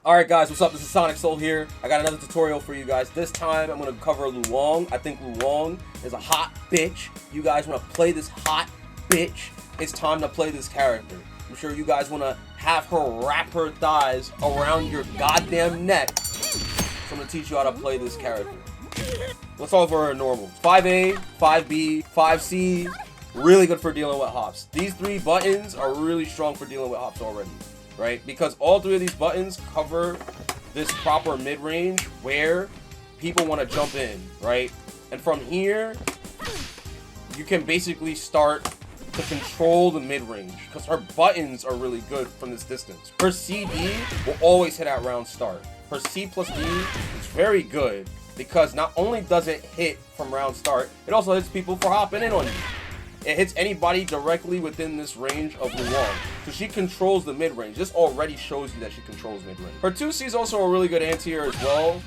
Alright guys, what's up? This is SonicSol here. I got another tutorial for you guys. This time I'm going to cover Luong. I think Luong is a hot bitch. You guys want to play this hot bitch? It's time to play this character. I'm sure you guys want to have her wrap her thighs around your goddamn neck. So I'm going to teach you how to play this character. Let's go over her normals. 5A, 5B, 5C. Really good for dealing with hops. These three buttons are really strong for dealing with hops already. Right? Because all three of these buttons cover this proper mid-range where people want to jump in, right? And from here, you can basically start to control the mid-range because her buttons are really good from this distance. Her CD will always hit at round start. Her C plus D is very good because not only does it hit from round start, it also hits people for hopping in on you. It hits anybody directly within this range of Luong. So she controls the mid-range. This already shows you that she controls mid-range. Her 2C is also a really good anti-air as well.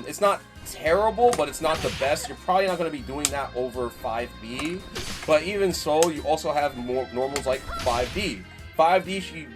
It's not terrible, but it's not the best. You're probably not going to be doing that over 5B. But even so, you also have more normals like 5D. 5D,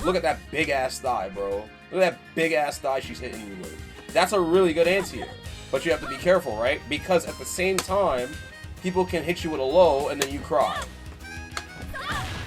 look at that big-ass thigh, bro. Look at that big-ass thigh she's hitting you with. That's a really good anti-air. But you have to be careful, right? Because at the same time, people can hit you with a low and then you cry.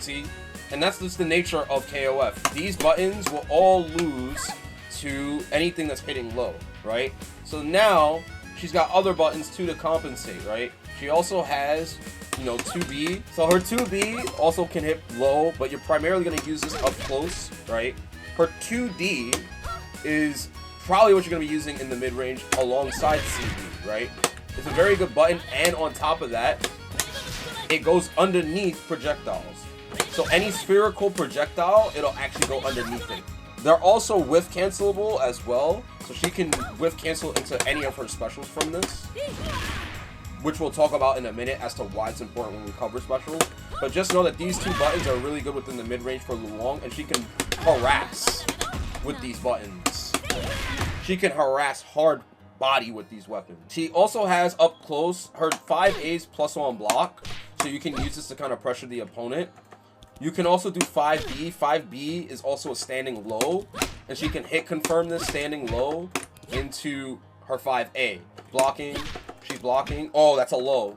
See? And that's just the nature of KOF. These buttons will all lose to anything that's hitting low, right? So now she's got other buttons too to compensate, right? She also has, 2B. So her 2B also can hit low, but you're primarily going to use this up close, right? Her 2D is probably what you're going to be using in the mid-range alongside CD, right? It's a very good button, and on top of that, it goes underneath projectiles. So any spherical projectile, it'll actually go underneath it. They're also whiff cancelable as well, so she can whiff cancel into any of her specials from this, which we'll talk about in a minute as to why it's important when we cover specials. But just know that these two buttons are really good within the mid-range for Luong, and she can harass with these buttons. She can harass hard body with these weapons. She also has up close her 5A's plus on block, so you can use this to kind of pressure the opponent. You can also do 5B. 5B is also a standing low, and she can hit confirm this standing low into her 5A. Blocking, she's blocking. Oh, that's a low.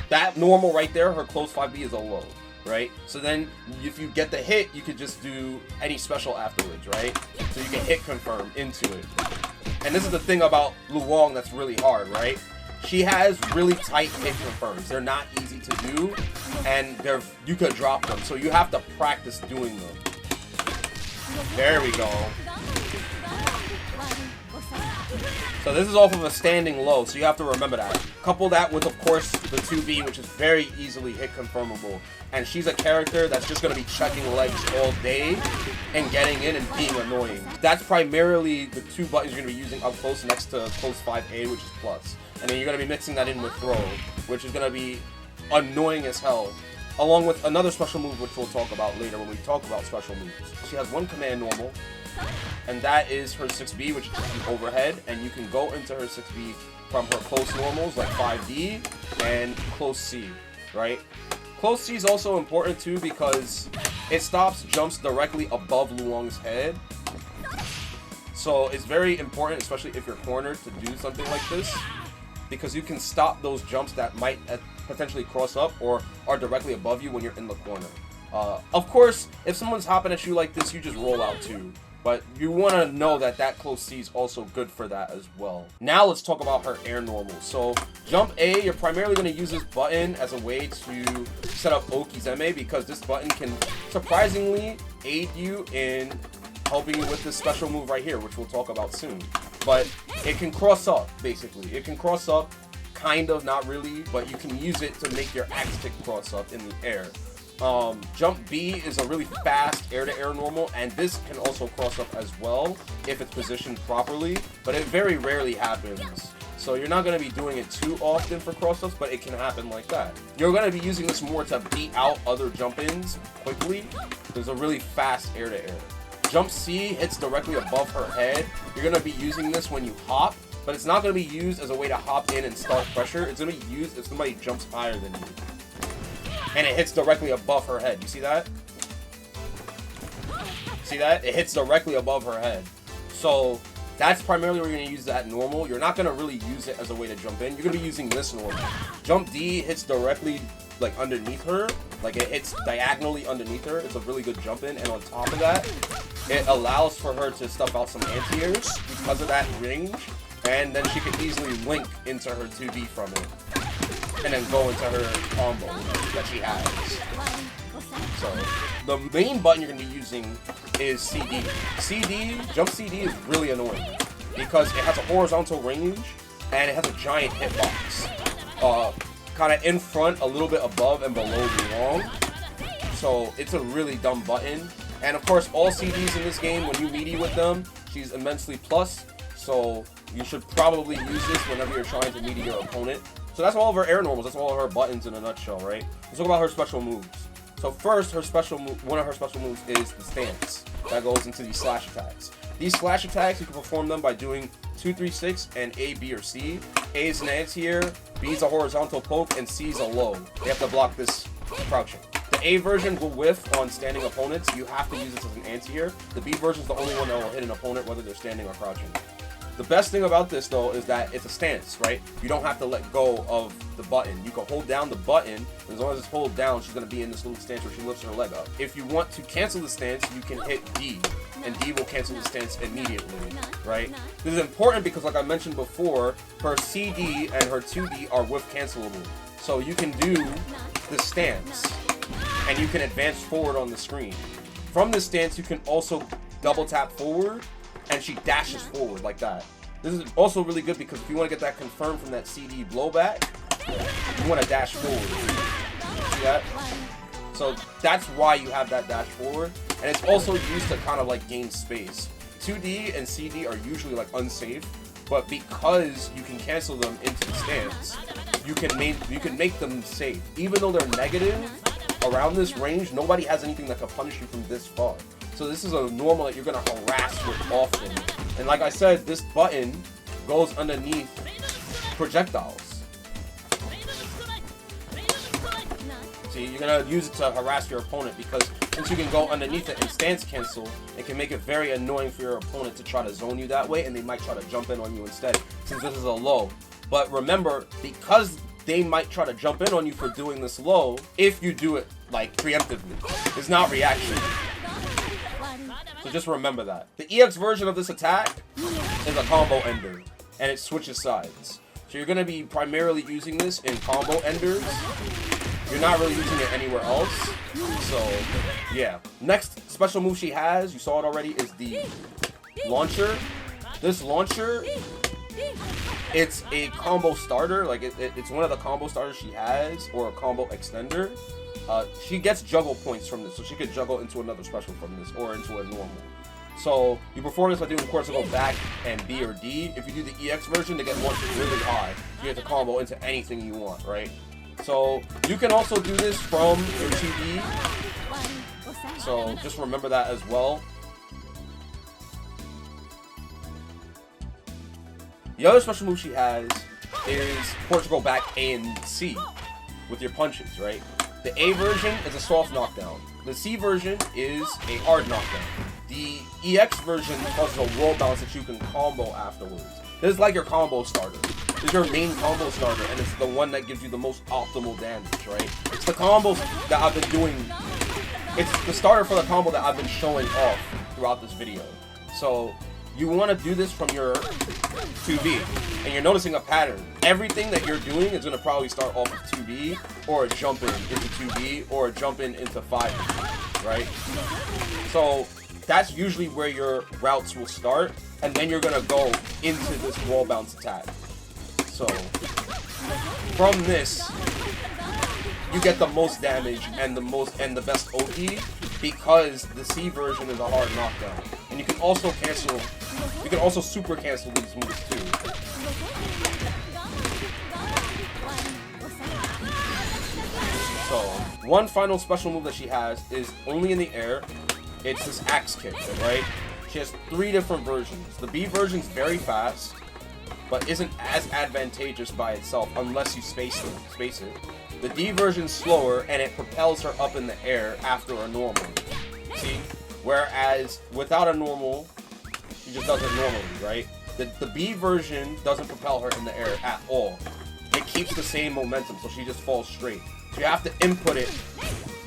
That normal right there, her close 5B is a low, right? So then if you get the hit, you could just do any special afterwards, right? So you can hit confirm into it. And this is the thing about Luong that's really hard, right? She has really tight hit confirms. They're not easy to do, and you could drop them. So you have to practice doing them. There we go. So this is off of a standing low, so you have to remember that. Couple that with, of course, the 2B, which is very easily hit confirmable. And she's a character that's just going to be checking legs all day and getting in and being annoying. That's primarily the two buttons you're going to be using up close next to close 5A, which is plus. And then you're going to be mixing that in with throw, which is going to be annoying as hell. Along with another special move, which we'll talk about later when we talk about special moves. She has one command normal, and that is her 6B, which is the overhead. And you can go into her 6B from her close normals, like 5D and close C, right? Close C is also important too because it stops jumps directly above Luong's head. So it's very important, especially if you're cornered, to do something like this, because you can stop those jumps that might potentially cross up or are directly above you when you're in the corner. Of course, if someone's hopping at you like this, you just roll out too. But you want to know that that close C is also good for that as well. Now let's talk about her air normals. So jump A, you're primarily going to use this button as a way to set up okizeme, because this button can surprisingly aid you in helping you with this special move right here, which we'll talk about soon. But it can cross up, basically. It can cross up, kind of, not really, but you can use it to make your axe stick cross up in the air. Jump B is a really fast air-to-air normal, and this can also cross up as well if it's positioned properly, but it very rarely happens. So you're not going to be doing it too often for cross-ups, but it can happen like that. You're going to be using this more to beat out other jump-ins quickly. There's a really fast air-to-air. Jump C hits directly above her head. You're going to be using this when you hop, but it's not going to be used as a way to hop in and start pressure. It's going to be used if somebody jumps higher than you. And it hits directly above her head. You see that? See that? It hits directly above her head. So that's primarily where you're going to use that normal. You're not going to really use it as a way to jump in. You're going to be using this normal. Jump D hits directly like underneath her. Like it hits diagonally underneath her. It's a really good jump in. And on top of that, it allows for her to stuff out some anti-airs because of that range. And then she can easily link into her 2D from it. And then go into her combo that she has. So the main button you're going to be using is CD. Jump CD is really annoying because it has a horizontal range and it has a giant hitbox. Kind of in front, a little bit above and below Luong. So it's a really dumb button. And of course, all CDs in this game, when you meaty with them, she's immensely plus. So you should probably use this whenever you're trying to meaty your opponent. So that's all of her air normals. That's all of her buttons in a nutshell, right? Let's talk about her special moves. So first, her special move, one of her special moves is the stance. That goes into these slash attacks. These slash attacks, you can perform them by doing 2, 3, 6 and A, B, or C. A is an anti-air, B is a horizontal poke, and C is a low. You have to block this crouching. The A version will whiff on standing opponents. You have to use this as an anti-air. The B version is the only one that will hit an opponent whether they're standing or crouching. The best thing about this, though, is that it's a stance, right? You don't have to let go of the button. You can hold down the button. As long as it's hold down, she's going to be in this little stance where she lifts her leg up. If you want to cancel the stance, you can hit D, and D will cancel the stance immediately, right? This is important because, like I mentioned before, her CD and her 2D are whiff cancelable. So you can do the stance, and you can advance forward on the screen. From this stance, you can also double tap forward, and she dashes forward like that. This is also really good because if you want to get that confirmed from that CD blowback, you want to dash forward. See that? So that's why you have that dash forward. And it's also used to kind of like gain space. 2D and CD are usually like unsafe, but because you can cancel them into the stance, you can make them safe. Even though they're negative around this range, nobody has anything that can punish you from this far. So this is a normal that you're going to harass with often. And like I said, this button goes underneath projectiles. See, you're going to use it to harass your opponent because since you can go underneath it and stance cancel, it can make it very annoying for your opponent to try to zone you that way, and they might try to jump in on you instead, since this is a low. But remember, because they might try to jump in on you for doing this low, if you do it like preemptively, it's not reaction. So just remember that. The EX version of this attack is a combo ender, and it switches sides. So you're going to be primarily using this in combo enders. You're not really using it anywhere else. So, yeah. Next special move she has, you saw it already, is the launcher. This launcher, it's a combo starter. Like, it's one of the combo starters she has, or a combo extender. She gets juggle points from this, so she could juggle into another special from this, or into a normal. So you perform this by doing horizontal back and B or D. If you do the EX version, they get one really high. You get to combo into anything you want, right? So you can also do this from your 2D. So just remember that as well. The other special move she has is Portugal back A and C with your punches, right? The A version is a soft knockdown. The C version is a hard knockdown. The EX version causes a roll bounce that you can combo afterwards. This is like your combo starter. This is your main combo starter, and it's the one that gives you the most optimal damage, right? It's the combos that I've been doing. It's the starter for the combo that I've been showing off throughout this video. So you want to do this from your 2B, and you're noticing a pattern. Everything that you're doing is going to probably start off with 2B, or a jump in into 2B, or a jump in into 5B, right? So that's usually where your routes will start, and then you're going to go into this wall bounce attack. So from this, you get the most damage and the best OP, because the C version is a hard knockdown. And you can also super cancel these moves too. So, one final special move that she has is only in the air. It's this axe kick, right? She has 3 different versions. The B version is very fast, but isn't as advantageous by itself unless you space it. The D version's slower, and it propels her up in the air after a normal. See? Whereas without a normal, she just does it normally, right? The B version doesn't propel her in the air at all. It keeps the same momentum, so she just falls straight. So you have to input it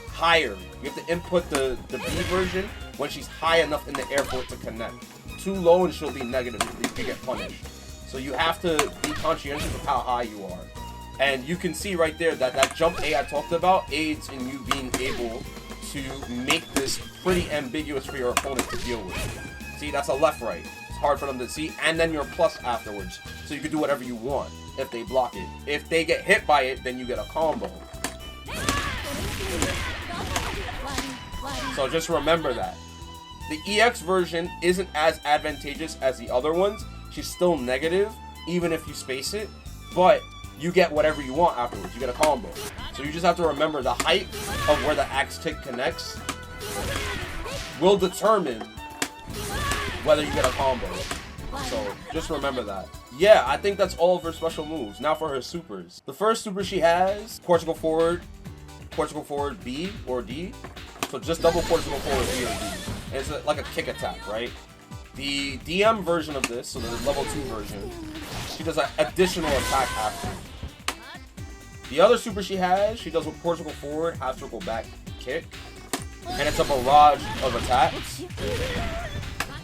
higher. You have to input the B version when she's high enough in the air for it to connect. Too low and she'll be negative. You can get punished. So you have to be conscientious of how high you are. And you can see right there that that jump A I talked about aids in you being able to make this pretty ambiguous for your opponent to deal with. See, that's a left-right. It's hard for them to see. And then your plus afterwards. So you can do whatever you want if they block it. If they get hit by it, then you get a combo. So just remember that. The EX version isn't as advantageous as the other ones. She's still negative, even if you space it. But you get whatever you want afterwards. You get a combo. So you just have to remember the height of where the axe tick connects will determine whether you get a combo. So just remember that. Yeah, I think that's all of her special moves. Now for her supers. The first super she has, Portugal forward B or D. So just double Portugal forward B or D. And it's like a kick attack, right? The DM version of this, so the level 2 version, she does an additional attack after. The other super she has, she does a Portugal forward, half circle back kick. And it's a barrage of attacks.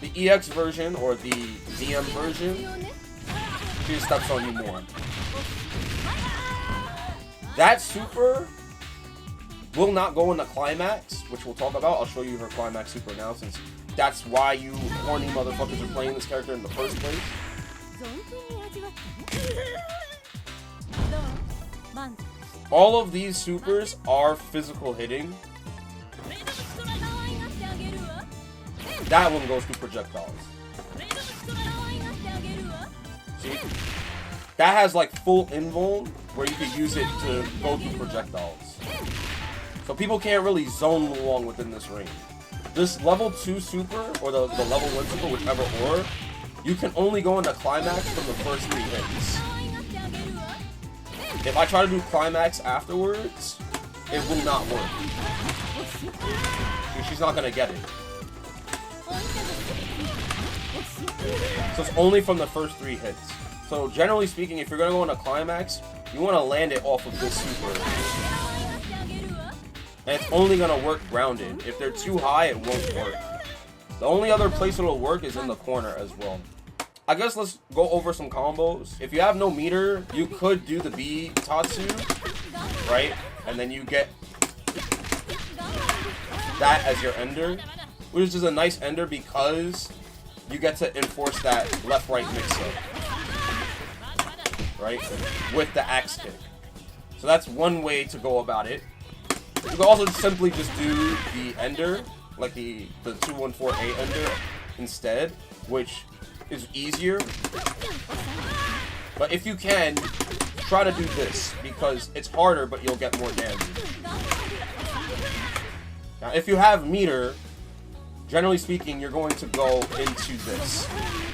The EX version, or the DM version, she just steps on you more. That super will not go into Climax, which we'll talk about. I'll show you her Climax super now, since that's why you horny motherfuckers are playing this character in the first place. All of these supers are physical hitting. That one goes through projectiles. See? That has like full invuln, where you could use it to go through projectiles. So people can't really zone Luong within this range. This level 2 super, or the level 1 super, whichever order, you can only go into Climax from the first 3 hits. If I try to do Climax afterwards, it will not work. She's not going to get it. So it's only from the first 3 hits. So generally speaking, if you're going to go into Climax, you want to land it off of this super. And it's only going to work grounded. If they're too high, it won't work. The only other place it'll work is in the corner as well. I guess let's go over some combos. If you have no meter, you could do the B Tatsu, right? And then you get that as your ender, which is a nice ender because you get to enforce that left-right mix-up, right? With the axe kick. So that's one way to go about it. You can also simply just do the ender, like the 214A ender instead, which is easier. But if you can, try to do this, because it's harder, but you'll get more damage. Now, if you have meter, generally speaking, you're going to go into this.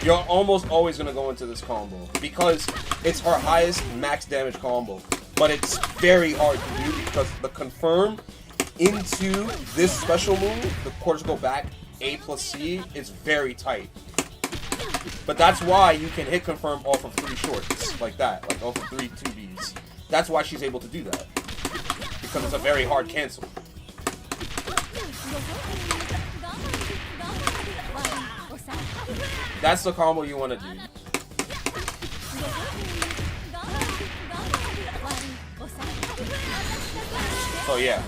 You're almost always going to go into this combo, because it's her highest max damage combo. But it's very hard to do because the confirm into this special move, the Portugal back A plus C, is very tight. But that's why you can hit confirm off of 3 shorts, like that, like off of 3 2Bs. That's why she's able to do that, because it's a very hard cancel. That's the combo you want to do. So yeah,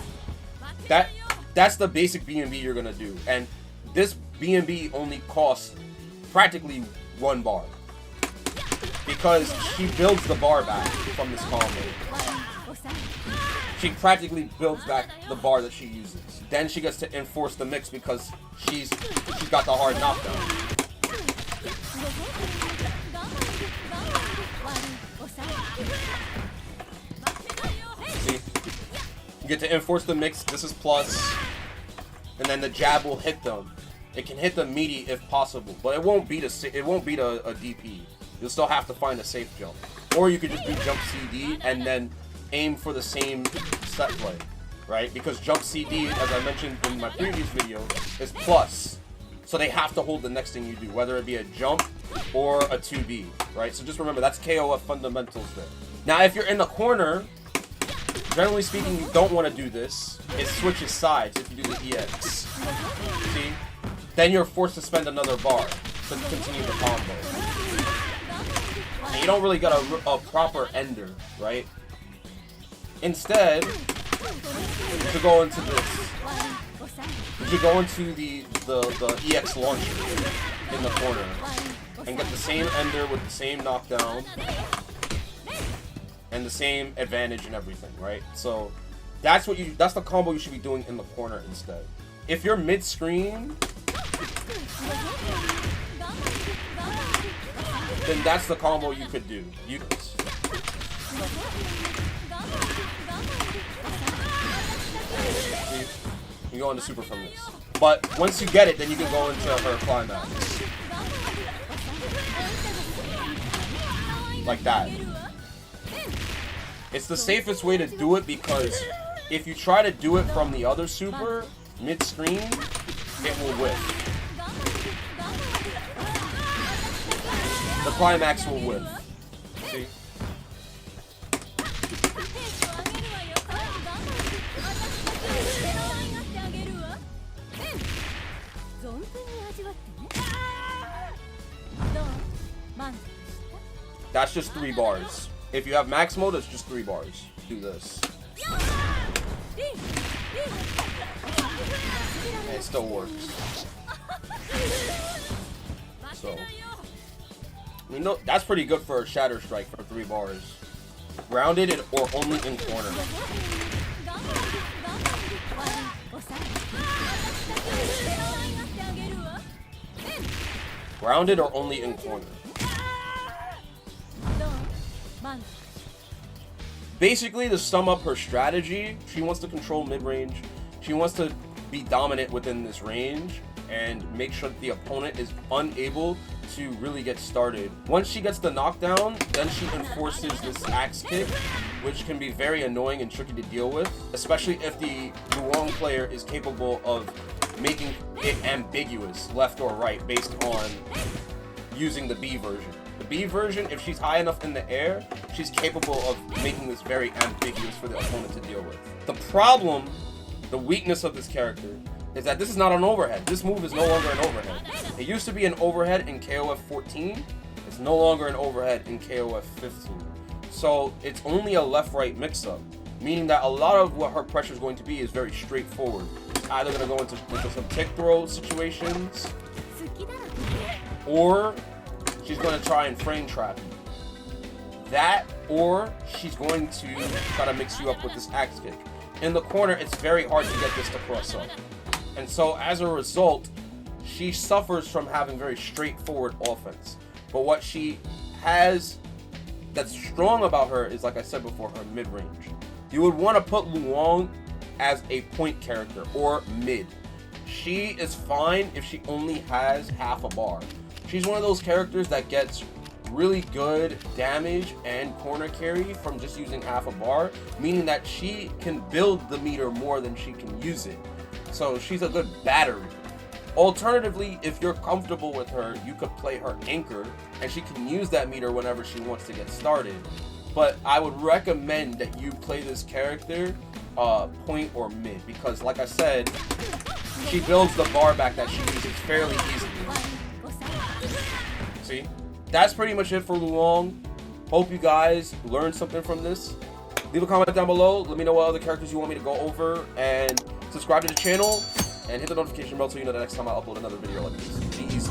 that's the basic B&B you're gonna do, and this B&B only costs practically 1 bar because she builds the bar back from this combo. She practically builds back the bar that she uses. Then she gets to enforce the mix because she's got the hard knockdown. See? You get to enforce the mix. This is plus, and then the jab will hit them. It can hit the meaty if possible, but it won't beat a DP. You'll still have to find a safe jump, or you could just do jump CD and then aim for the same set play, right? Because jump CD, as I mentioned in my previous video, is plus. So they have to hold the next thing you do, whether it be a jump or a 2B, right? So just remember, that's KOF fundamentals there. Now, if you're in the corner, generally speaking, you don't want to do this. It switches sides if you do the EX. See? Then you're forced to spend another bar to continue the combo. And you don't really get a proper ender, right? Instead, you should go into this. You should go into the EX launcher in the corner and get the same ender with the same knockdown and the same advantage and everything, right? So that's the combo you should be doing in the corner instead. If you're mid-screen, then that's the combo you could do. You go into super from this. But once you get it, then you can go into her climax. Like that. It's the safest way to do it because if you try to do it from the other super, mid-screen, it will whiff. The climax will whiff. See? That's just 3 bars. If you have max mode, it's just 3 bars. Do this. And it still works. So, you know, that's pretty good for a Shatter strike for 3 bars. Grounded or only in corner. Grounded or only in corner. Basically, to sum up her strategy, she wants to control mid-range. She wants to be dominant within this range and make sure that the opponent is unable to really get started. Once she gets the knockdown, then she enforces this axe kick, which can be very annoying and tricky to deal with, especially if the Luong player is capable of making it ambiguous, left or right, based on using the B version. The B version, if she's high enough in the air, she's capable of making this very ambiguous for the opponent to deal with. The problem, the weakness of this character, is that this is not an overhead. This move is no longer an overhead. It used to be an overhead in KOF 14. It's no longer an overhead in KOF 15. So it's only a left-right mix-up, meaning that a lot of what her pressure is going to be is very straightforward. It's either going to go into some tick throw situations, or she's going to try and frame trap you. That, or she's going to try to mix you up with this axe kick. In the corner, it's very hard to get this to cross up. And so, as a result, she suffers from having very straightforward offense. But what she has that's strong about her is, like I said before, her mid-range. You would want to put Luong as a point character, or mid. She is fine if she only has half a bar. She's one of those characters that gets really good damage and corner carry from just using half a bar, meaning that she can build the meter more than she can use it. So she's a good battery. Alternatively, if you're comfortable with her, you could play her anchor, and she can use that meter whenever she wants to get started. But I would recommend that you play this character point or mid, because like I said, she builds the bar back that she uses fairly easily. See? That's pretty much it for Luong. Hope you guys learned something from this. Leave a comment down below. Let me know what other characters you want me to go over, and subscribe to the channel and hit the notification bell so you know the next time I upload another video like this. Peace.